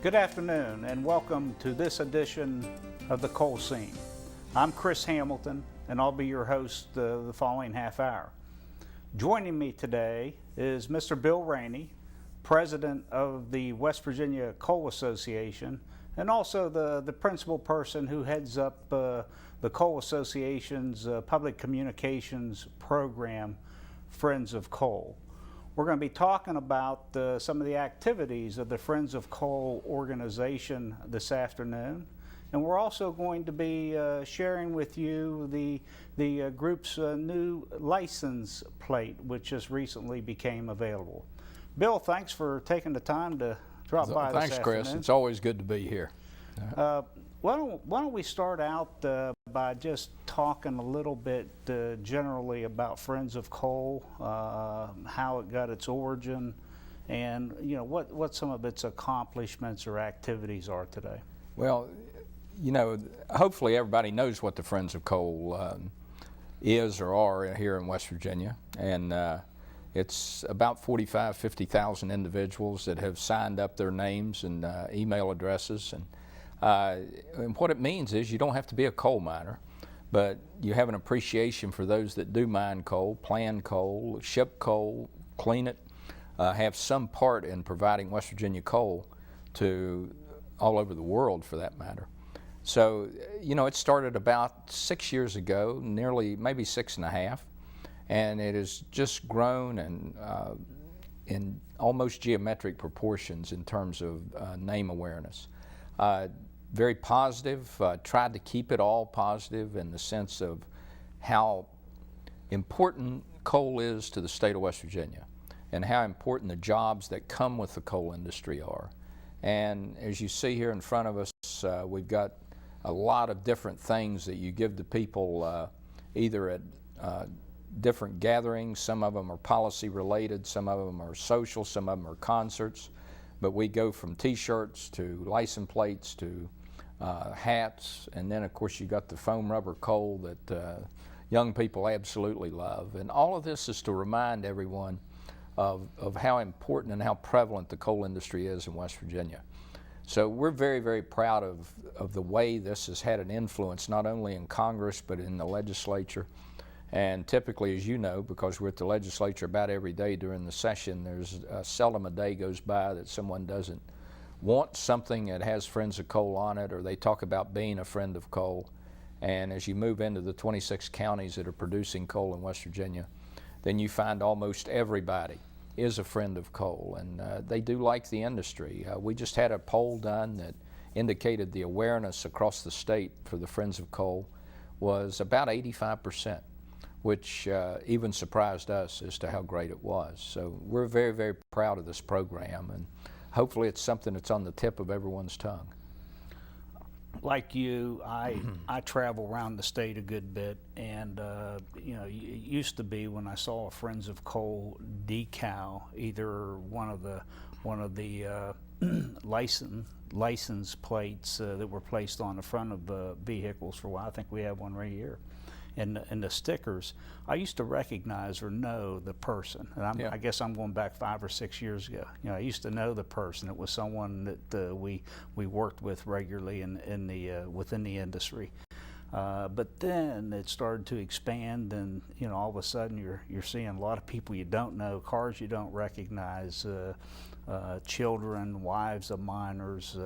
Good afternoon and welcome to this edition of the Coal Scene. I'm Chris Hamilton and I'll be your host the following half hour. Joining me today is Mr. Bill Rainey, President of the West Virginia Coal Association and also the principal person who heads up the Coal Association's public communications program, Friends of Coal. We're going to be talking about some of the activities of the Friends of Coal organization this afternoon. And we're also going to be sharing with you the group's new license plate, which just recently became available. Bill, thanks for taking the time to drop by this afternoon. Thanks, Chris. It's always good to be here. Why don't we start out by just talking a little bit generally about Friends of Coal, how it got its origin, and what some of its accomplishments or activities are today. Well, hopefully everybody knows what the Friends of Coal is or are here in West Virginia, and it's about 50,000 individuals that have signed up their names and email addresses. And what it means is you don't have to be a coal miner, but you have an appreciation for those that do mine coal, plan coal, ship coal, clean it, have some part in providing West Virginia coal to all over the world for that matter. So, it started about 6 years ago, maybe 6.5, and it has just grown and in almost geometric proportions in terms of name awareness. Very positive, tried to keep it all positive in the sense of how important coal is to the state of West Virginia and how important the jobs that come with the coal industry are. And as you see here in front of us, we've got a lot of different things that you give to people either at different gatherings. Some of them are policy related, some of them are social, some of them are concerts. But we go from t-shirts to license plates to hats, and then of course you got the foam rubber coal that young people absolutely love. And all of this is to remind everyone of how important and how prevalent the coal industry is in West Virginia. So we're very, very proud of the way this has had an influence not only in Congress but in the legislature. And typically, as you know, because we're at the legislature about every day during the session, there's seldom a day goes by that someone doesn't want something that has Friends of Coal on it, or they talk about being a friend of coal. And as you move into the 26 counties that are producing coal in West Virginia, then you find almost everybody is a friend of coal, and they do like the industry. We just had a poll done that indicated the awareness across the state for the Friends of Coal was about 85%. Which even surprised us as to how great it was. So we're very, very proud of this program, and hopefully it's something that's on the tip of everyone's tongue. Like you, I travel around the state a good bit, and it used to be when I saw a Friends of Coal decal, either one of the license plates that were placed on the front of vehicles for a while. I think we have one right here. And the stickers, I used to recognize or know the person. And I guess I'm going back 5 or 6 years ago. I used to know the person. It was someone that we worked with regularly within the industry. But then it started to expand, and all of a sudden you're seeing a lot of people you don't know, cars you don't recognize, children, wives of miners.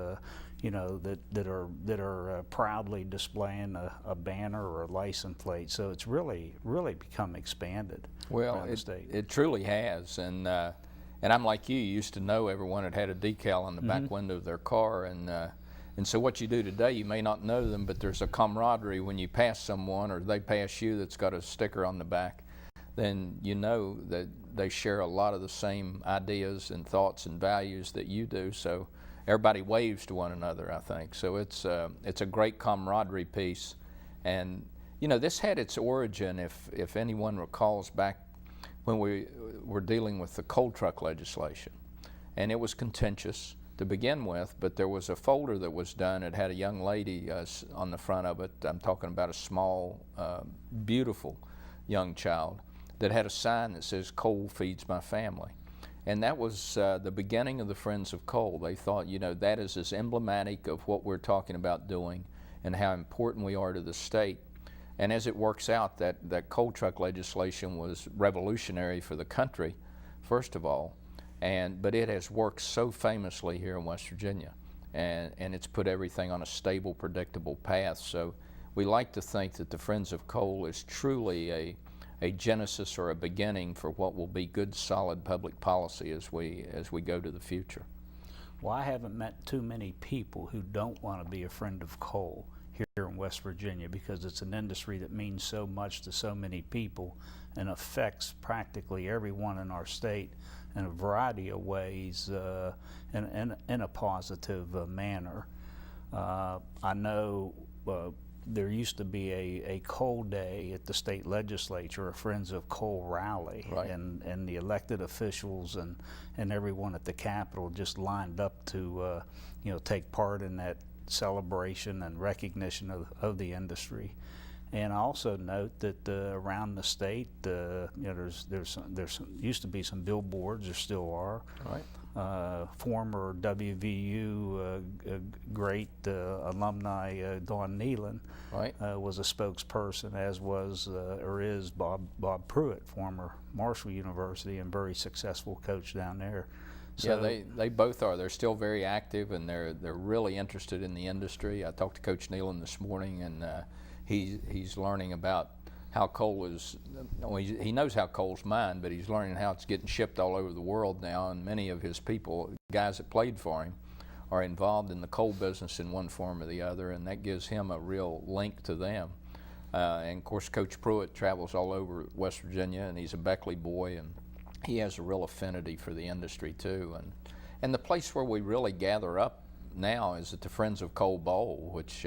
That are proudly displaying a banner or a license plate. So it's really become expanded around the state. It truly has, and I'm like you used to know everyone that had a decal on the back window of their car, and so what you do today, you may not know them, but there's a camaraderie when you pass someone or they pass you that's got a sticker on the back. Then you know that they share a lot of the same ideas and thoughts and values that you do. So everybody waves to one another, I think. So it's a great camaraderie piece. And this had its origin, if anyone recalls, back when we were dealing with the coal truck legislation. And it was contentious to begin with, but there was a folder that was done. It had a young lady on the front of it. I'm talking about a small, beautiful young child that had a sign that says, "Coal feeds my family." And that was the beginning of the Friends of Coal. They thought, you know, that is as emblematic of what we're talking about doing and how important we are to the state. And as it works out, that coal truck legislation was revolutionary for the country, first of all, but it has worked so famously here in West Virginia, and it's put everything on a stable, predictable path. So we like to think that the Friends of Coal is truly a genesis or a beginning for what will be good, solid public policy as we go to the future. Well, I haven't met too many people who don't want to be a friend of coal here in West Virginia, because it's an industry that means so much to so many people and affects practically everyone in our state in a variety of ways, in a positive manner. I know there used to be a coal day at the state legislature, a Friends of Coal rally, Right. and the elected officials and everyone at the Capitol just lined up to take part in that celebration and recognition of the industry. And I also note that around the state, there's used to be some billboards, there still are. Right. Former WVU great alumni Dawn Nealon, Right. Was a spokesperson, as was or is Bob Pruitt, former Marshall University and very successful coach down there. So, yeah, they both are. They're still very active, and they're really interested in the industry. I talked to Coach Nealon this morning, and he's learning about how coal is. Well, he knows how coal's mined, but he's learning how it's getting shipped all over the world now. And many of his people, guys that played for him, are involved in the coal business in one form or the other, and that gives him a real link to them. And of course, Coach Pruitt travels all over West Virginia, and he's a Beckley boy, and he has a real affinity for the industry too. And the place where we really gather up now is at the Friends of Coal Bowl, which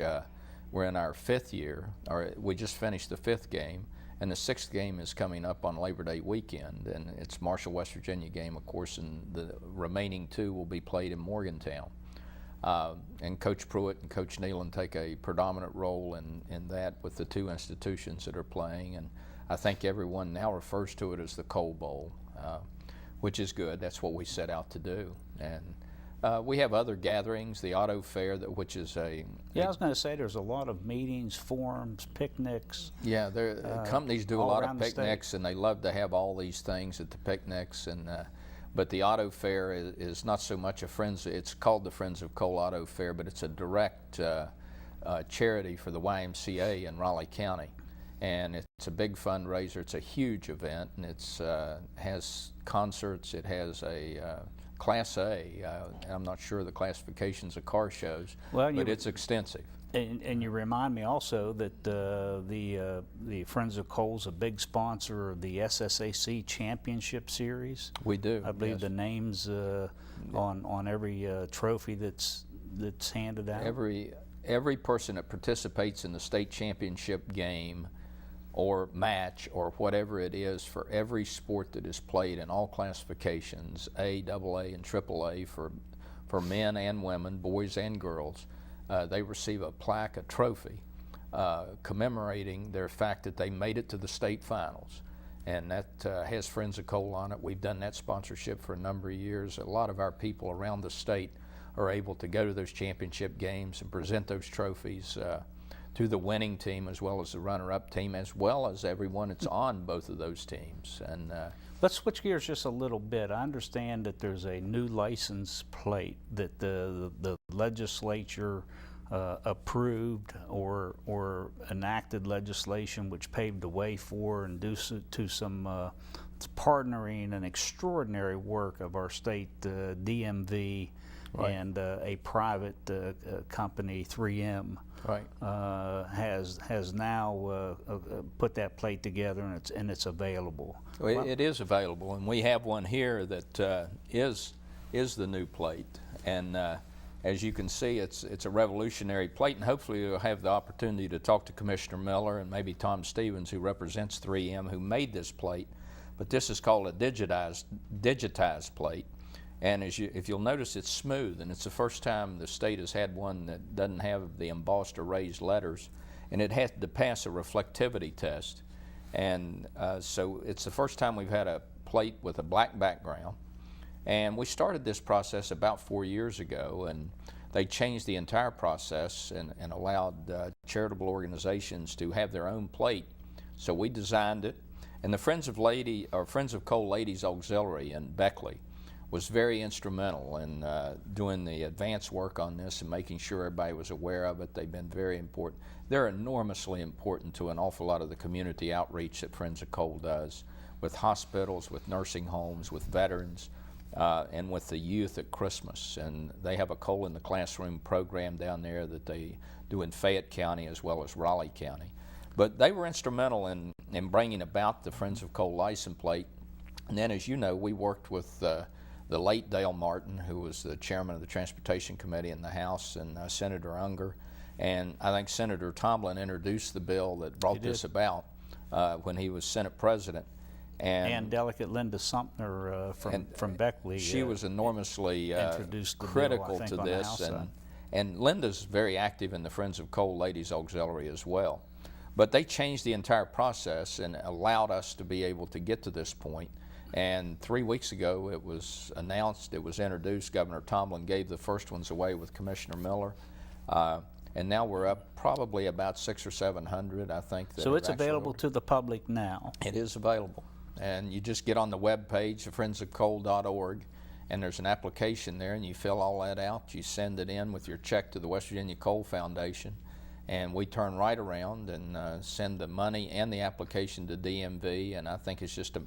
we're in our 5th year, or we just finished the 5th game, and the 6th game is coming up on Labor Day weekend, and it's Marshall, West Virginia game, of course, and the remaining 2 will be played in Morgantown. And Coach Pruitt and Coach Nealon take a predominant role in that with the 2 institutions that are playing, and I think everyone now refers to it as the Coal Bowl, which is good. That's what we set out to do. And we have other gatherings, the auto fair, which is I was going to say there's a lot of meetings, forums, picnics. Yeah, companies do a lot of picnics, and they love to have all these things at the picnics. But the auto fair is not so much it's called the Friends of Coal Auto Fair, but it's a direct charity for the YMCA in Raleigh County. And it's a big fundraiser. It's a huge event, and it has concerts. It has a Class A. I'm not sure the classifications of car shows, but it's extensive. And you remind me also that the Friends of Coal's a big sponsor of the SSAC Championship Series. We do. I believe yes. the names on every trophy that's handed out. Every person that participates in the state championship game or match or whatever it is for every sport that is played in all classifications, A, AA, and AAA for men and women, boys and girls, they receive a plaque, a trophy, commemorating their fact that they made it to the state finals. And that has Friends of Coal on it. We've done that sponsorship for a number of years. A lot of our people around the state are able to go to those championship games and present those trophies to the winning team as well as the runner-up team, as well as everyone that's on both of those teams. And let's switch gears just a little bit. I understand that there's a new license plate that the legislature approved or enacted legislation which paved the way for and due to some partnering and extraordinary work of our state DMV. Right. And a private company, 3M, right. has now put that plate together, and it's available. Well, it is available, and we have one here that is the new plate. And as you can see, it's a revolutionary plate, and hopefully you'll have the opportunity to talk to Commissioner Miller and maybe Tom Stevens, who represents 3M, who made this plate. But this is called a digitized plate. And if you'll notice, it's smooth, and it's the first time the state has had one that doesn't have the embossed or raised letters, and it had to pass a reflectivity test. And so it's the first time we've had a plate with a black background, And we started this process about 4 years ago, and they changed the entire process and allowed charitable organizations to have their own plate. So we designed it, and the Friends of Coal Ladies Auxiliary in Beckley was very instrumental in doing the advance work on this and making sure everybody was aware of it. They've been very important. They're enormously important to an awful lot of the community outreach that Friends of Coal does with hospitals, with nursing homes, with veterans, and with the youth at Christmas. And they have a Coal in the Classroom program down there that they do in Fayette County as well as Raleigh County. But they were instrumental in bringing about the Friends of Coal license plate. And then, as you know, we worked with the late Dale Martin, who was the chairman of the Transportation Committee in the House, and Senator Unger. And I think Senator Tomblin introduced the bill that brought this about when he was Senate President. And Delegate Linda Sumter from Beckley. She was enormously introduced the critical bill, I think, to on the this, House side. and Linda's very active in the Friends of Coal Ladies Auxiliary as well. But they changed the entire process and allowed us to be able to get to this point. And 3 weeks ago it was announced, it was introduced. Governor Tomblin gave the first ones away with Commissioner Miller. And now we're up probably about 600 or 700, I think. So it's available to the public now. It is available. And you just get on the web page, friendsofcoal.org, and there's an application there, and you fill all that out. You send it in with your check to the West Virginia Coal Foundation, and we turn right around and send the money and the application to DMV, and I think it's just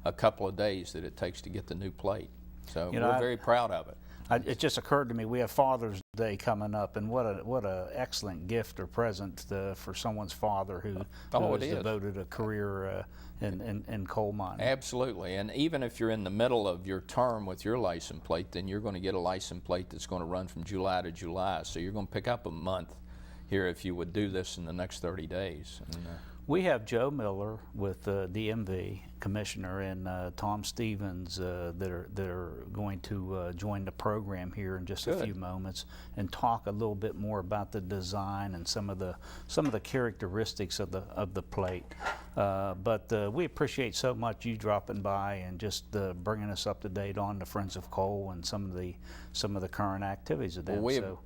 a couple of days that it takes to get the new plate. So we're very proud of it. It just occurred to me, we have Father's Day coming up, and what a excellent gift or present for someone's father who has devoted a career in coal mining. Absolutely, and even if you're in the middle of your term with your license plate, then you're going to get a license plate that's going to run from July to July, so you're going to pick up a month here if you would do this in the next 30 days. And, we have Joe Miller with DMV Commissioner and Tom Stevens that are going to join the program here in just a few moments and talk a little bit more about the design and some of the characteristics of the plate. But we appreciate so much you dropping by and just bringing us up to date on the Friends of Coal and some of the current activities of them. Well,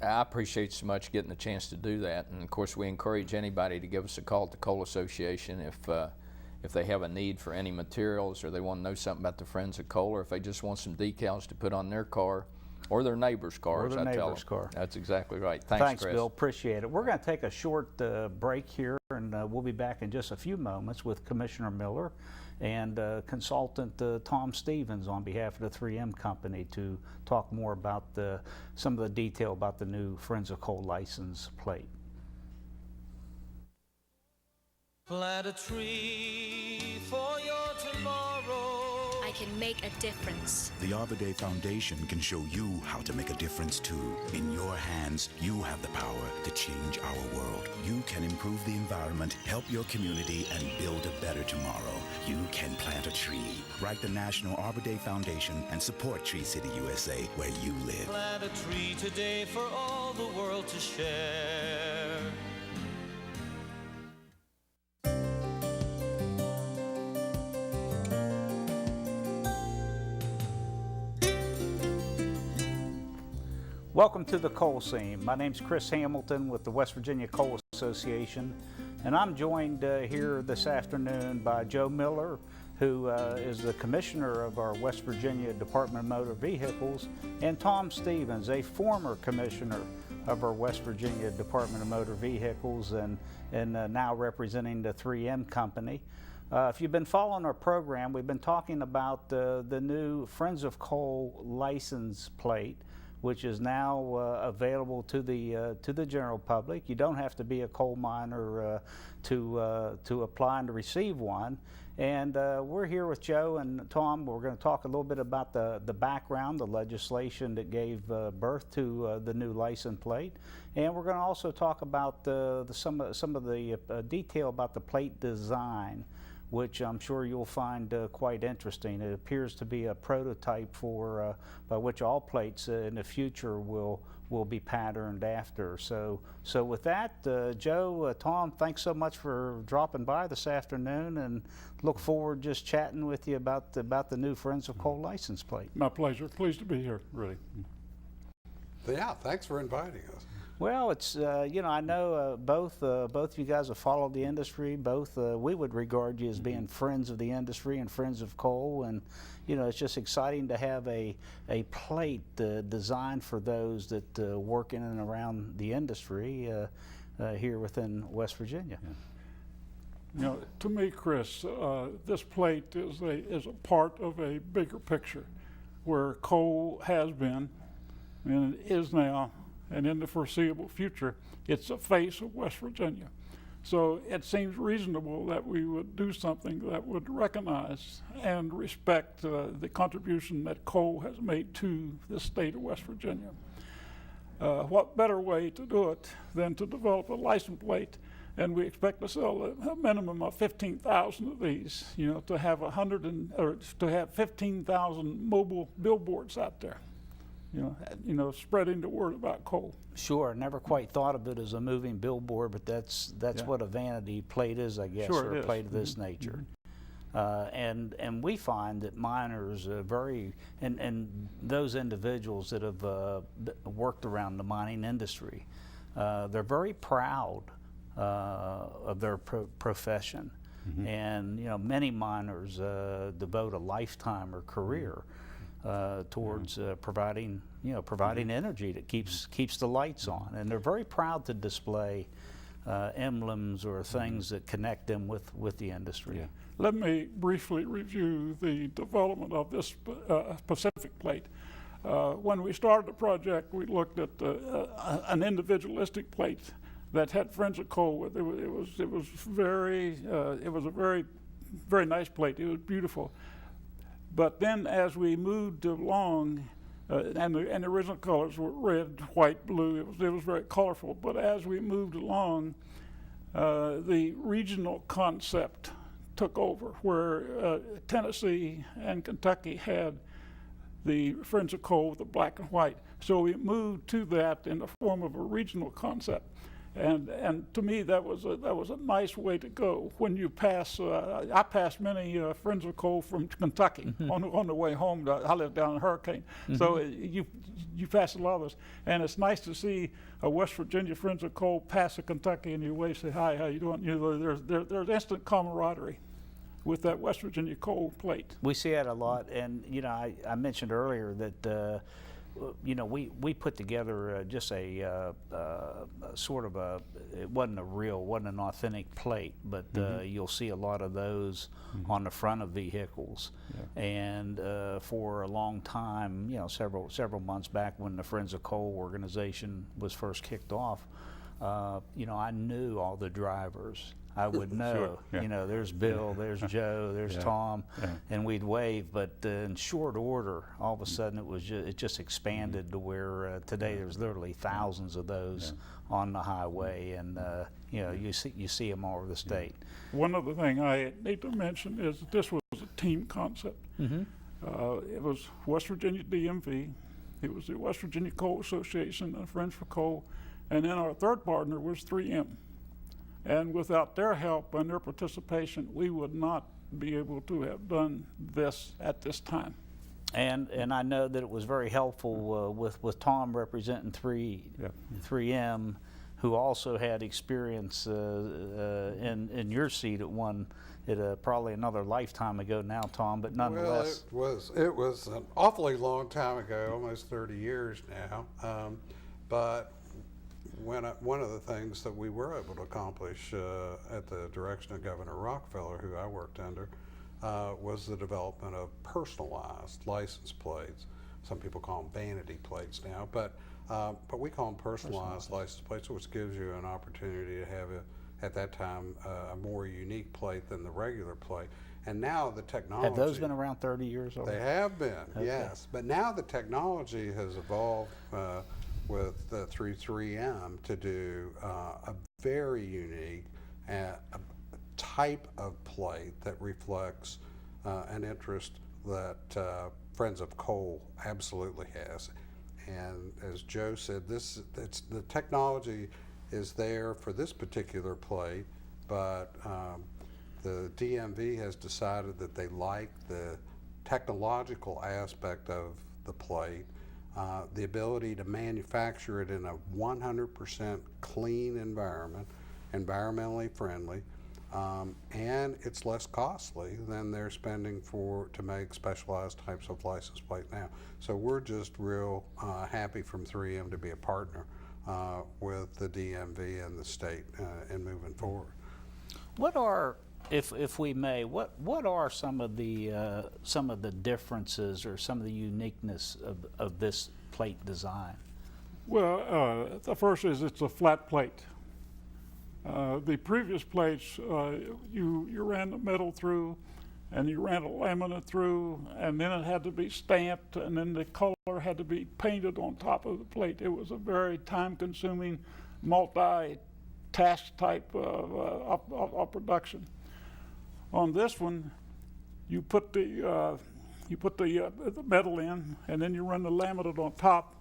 I appreciate so much getting the chance to do that, and of course we encourage anybody to give us a call at the Coal Association if they have a need for any materials or they want to know something about the Friends of Coal, or if they just want some decals to put on their car or their neighbor's car. Or their neighbor's car. That's exactly right. Thanks, Chris. Bill. Appreciate it. We're going to take a short break here, and we'll be back in just a few moments with Commissioner Miller and consultant Tom Stevens on behalf of the 3M Company to talk more about some of the detail about the new Friends of Coal license plate. Plant a tree for your tomorrow. I can make a difference. The Arbor Day Foundation can show you how to make a difference too. In your hands, you have the power to change our world. You can improve the environment, help your community, and build a better tomorrow. You can plant a tree. Write the National Arbor Day Foundation and support Tree City USA, where you live. Plant a tree today for all the world to share. Welcome to the Coal Scene. My name's Chris Hamilton with the West Virginia Coal Association, and I'm joined here this afternoon by Joe Miller, who is the Commissioner of our West Virginia Department of Motor Vehicles, and Tom Stevens, a former Commissioner of our West Virginia Department of Motor Vehicles and now representing the 3M Company. If you've been following our program, we've been talking about the new Friends of Coal license plate, which is now available to the general public. You don't have to be a coal miner to apply and to receive one. And we're here with Joe and Tom. We're going to talk a little bit about the background, the legislation that gave birth to the new license plate, and we're going to also talk about some of the detail about the plate design, which I'm sure you'll find quite interesting. It appears to be a prototype for by which all plates in the future will be patterned after. So with that, Joe, Tom, thanks so much for dropping by this afternoon, and look forward just chatting with you about the new Friends of Coal license plate. My pleasure. Pleased to be here, really. Yeah, thanks for inviting us. Well, it's you know, I know both of you guys have followed the industry. Both we would regard you as being friends of the industry and friends of coal, and you know, it's just exciting to have a plate designed for those that work in and around the industry here within West Virginia. You know, to me, Chris, this plate is a part of a bigger picture, where coal has been, and it is now, and in the foreseeable future, it's the face of West Virginia. So it seems reasonable that we would do something that would recognize and respect the contribution that coal has made to the state of West Virginia. What better way to do it than to develop a license plate? And we expect to sell a minimum of 15,000 of these, you know, to have 15,000 mobile billboards out there. You know, spreading the word about coal. Sure, never quite thought of it as a moving billboard, but that's Yeah. what a vanity plate is, I guess, Sure or it a is. plate of this nature. And we find that miners and those individuals that have worked around the mining industry, they're very proud of their profession. And you know, many miners devote a lifetime or career towards providing energy that keeps the lights on, and they're very proud to display emblems or things that connect them with the industry. Let me briefly review the development of this Pacific plate. When we started the project, we looked at an individualistic plate that had Friends of Coal with it. It was a very nice plate. It was beautiful. But then, as we moved along, and the original colors were red, white, blue. It was very colorful. But as we moved along, the regional concept took over, where Tennessee and Kentucky had the Friends of Coal with the black and white. So we moved to that in the form of a regional concept. And to me, that was a nice way to go. When you pass, I passed many Friends of Coal from Kentucky on the way home. I live down in Hurricane, so you pass a lot of us, and it's nice to see a West Virginia Friends of Coal pass a Kentucky, and you wave, say hi, how you doing? You know, there's instant camaraderie with that West Virginia coal plate. We see that a lot, and you know, I mentioned earlier that you know, we put together just a sort of it wasn't an authentic plate, but you'll see a lot of those on the front of vehicles. And for a long time, you know, several months back when the Friends of Coal organization was first kicked off, you know, I knew all the drivers. I would know, you know, there's Bill, there's Joe, there's Tom, and we'd wave. But in short order, all of a sudden it just expanded to where today there's literally thousands of those on the highway, and you know, you see them all over the state. One other thing I need to mention is that this was a team concept. It was West Virginia DMV, it was the West Virginia Coal Association and Friends for Coal, and then our third partner was 3M. And without their help and their participation, we would not be able to have done this at this time. And I know that it was very helpful with Tom representing 3M, who also had experience in your seat at probably another lifetime ago now, Tom, but nonetheless. Well, it was an awfully long time ago, almost 30 years now. But one of the things that we were able to accomplish at the direction of Governor Rockefeller, who I worked under, was the development of personalized license plates. Some people call them vanity plates now, but we call them personalized license plates, which gives you an opportunity to have, at that time, a more unique plate than the regular plate. And now the technology... Have those been around 30 years already? They have been, yes. But now the technology has evolved through 3M to do a very unique, type of plate that reflects an interest that Friends of Coal absolutely has. And as Joe said, the technology is there for this particular plate, but the DMV has decided that they like the technological aspect of the plate, the ability to manufacture it in a 100% clean environment, environmentally friendly, and it's less costly than they're spending to make specialized types of license plate now. So we're just real happy from 3M to be a partner with the DMV and the state in moving forward. What are, if we may, what are some of the differences or some of the uniqueness of this plate design? Well, the first is it's a flat plate. The previous plates, you ran the metal through, and you ran a laminate through, and then it had to be stamped, and then the color had to be painted on top of the plate. It was a very time-consuming, multi-task type of production. On this one, you put the metal in, and then you run the laminate on top,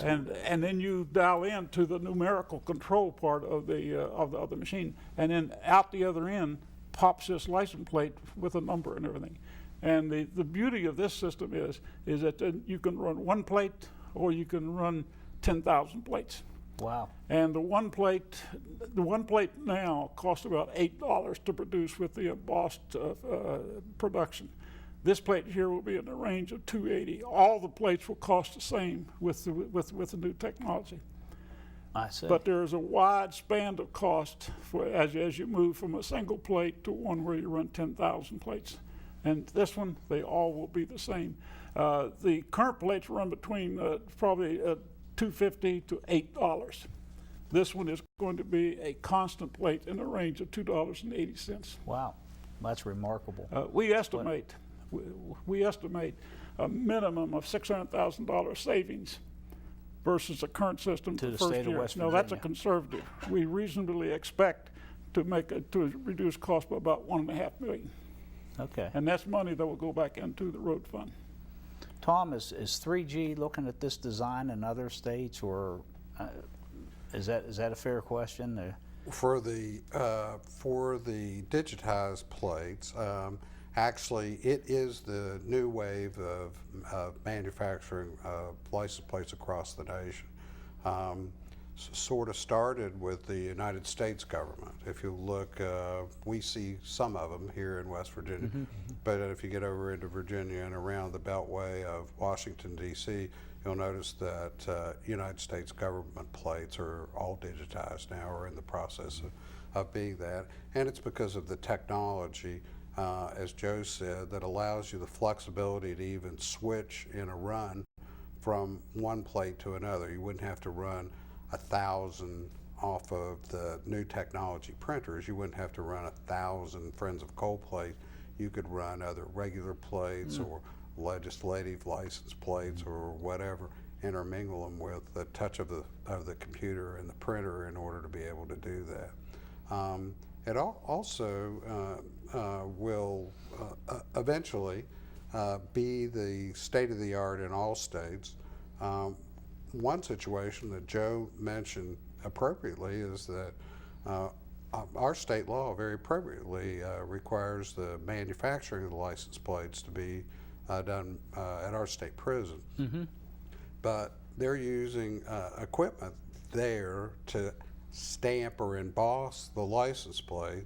and then you dial in to the numerical control part of the machine, and then out the other end pops this license plate with a number and everything. And the beauty of this system is that you can run one plate or you can run 10,000 plates. Wow. And the one plate now costs about $8 to produce with the embossed production. This plate here will be in the range of $280. All the plates will cost the same with the new technology. I see. But there is a wide span of cost as you move from a single plate to one where you run 10,000 plates. And this one, they all will be the same. The current plates run between probably $2.50 to $8. This one is going to be a constant plate in the range of $2.80. Wow, that's remarkable. We estimate a minimum of $600,000 savings versus the current system To the the first state of year. West No, that's a Virginia. conservative. We reasonably expect to reduce cost by about $1.5 million, Okay. and that's money that will go back into the road fund. Tom, is 3G looking at this design in other states, or is that a fair question? For the digitized plates, actually, it is the new wave of manufacturing license plates across the nation. Sort of started with the United States government. If you look, we see some of them here in West Virginia, but if you get over into Virginia and around the beltway of Washington, D.C., you'll notice that United States government plates are all digitized now, or in the process of being that. And it's because of the technology, as Joe said, that allows you the flexibility to even switch in a run from one plate to another. You wouldn't have to run 1,000 off of the new technology printers. You wouldn't have to run 1,000 Friends of Coal plates. You could run other regular plates or legislative license plates or whatever, intermingle them with the touch of the computer and the printer in order to be able to do that. It also will eventually be the state of the art in all states. One situation that Joe mentioned appropriately is that our state law very appropriately requires the manufacturing of the license plates to be done at our state prison. But they're using equipment there to stamp or emboss the license plate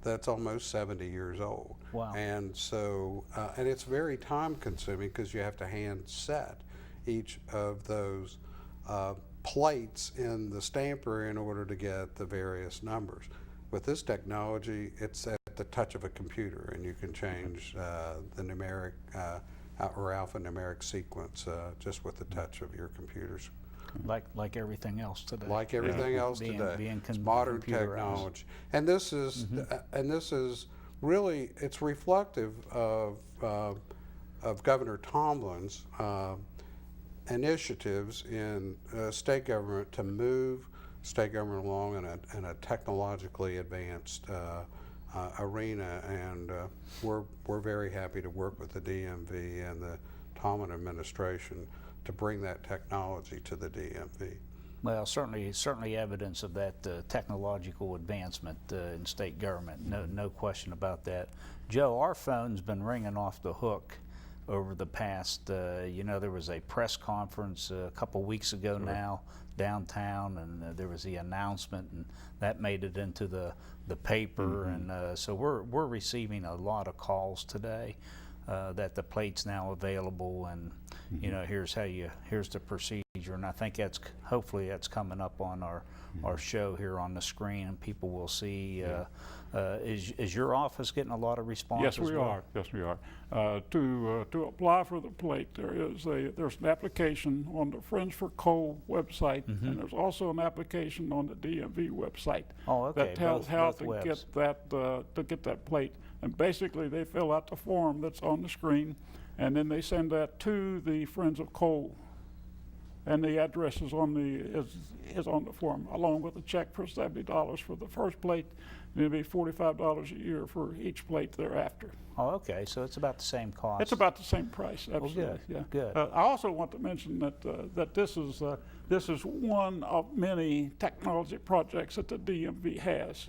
that's almost 70 years old. Wow. And so, and it's very time consuming because you have to hand set each of those plates in the stamper in order to get the various numbers. With this technology, it's at the touch of a computer, and you can change the numeric or alphanumeric sequence just with the touch of your computers. Like everything else today. Like everything else Being today, it's modern computerized. technology, and this is really, it's reflective of Governor Tomlin's initiatives in state government to move state government along in a technologically advanced arena, and we're very happy to work with the DMV and the Tomlin administration to bring that technology to the DMV. Well, certainly evidence of that technological advancement in state government. No question about that. Joe, our phone's been ringing off the hook over the past, you know, there was a press conference a couple weeks ago now downtown, and there was the announcement, and that made it into the paper, and so we're receiving a lot of calls today that the plate's now available, and you know, here's the procedure, and I think hopefully that's coming up on our show here on the screen, and people will see. Is your office getting a lot of response? Yes, we are. Yes, we are. To apply for the plate, there's an application on the Friends for Coal website, and there's also an application on the DMV website. Oh, okay. That tells how both to webs. get that plate. And basically, they fill out the form that's on the screen, and then they send that to the Friends of Coal. And the address is on the form, along with a check for $70 for the first plate. And it'll be $45 a year for each plate thereafter. Oh, okay. So it's about the same cost. It's about the same price. Absolutely. Well, good. Yeah. Good. I also want to mention that this is one of many technology projects that the DMV has.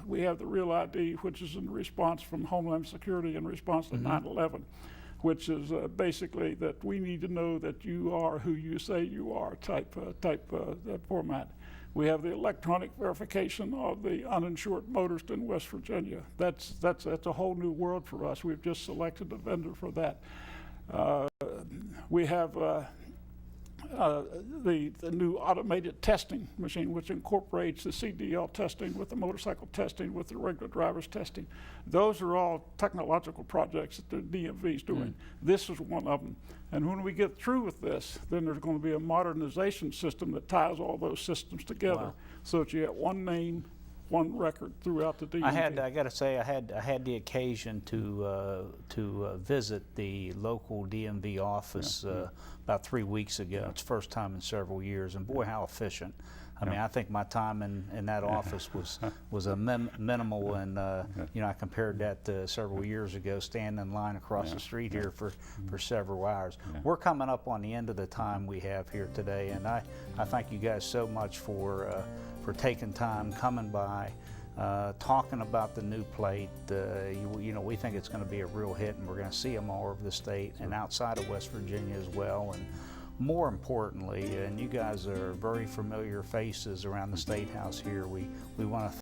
We have the Real ID, which is in response from Homeland Security in response to 9/11. Which is basically that we need to know that you are who you say you are type format. We have the electronic verification of the uninsured motorist in West Virginia. That's a whole new world for us. We've just selected a vendor for that. We have the new automated testing machine, which incorporates the CDL testing with the motorcycle testing with the regular driver's testing. Those are all technological projects that the DMV is doing. This is one of them. And when we get through with this, then there's going to be a modernization system that ties all those systems together, so that you get one name, one record throughout the DMV. I got to say, I had the occasion to visit the local DMV office about 3 weeks ago. It's the first time in several years, and boy, how efficient. I mean, I think my time in that office was a minimal, and you know, I compared that to several years ago, standing in line across the street here for several hours. We're coming up on the end of the time we have here today, and I thank you guys so much for taking time, coming by, talking about the new plate. You know, we think it's going to be a real hit, and we're going to see them all over the state and outside of West Virginia as well. And more importantly, and you guys are very familiar faces around the State House here, we want to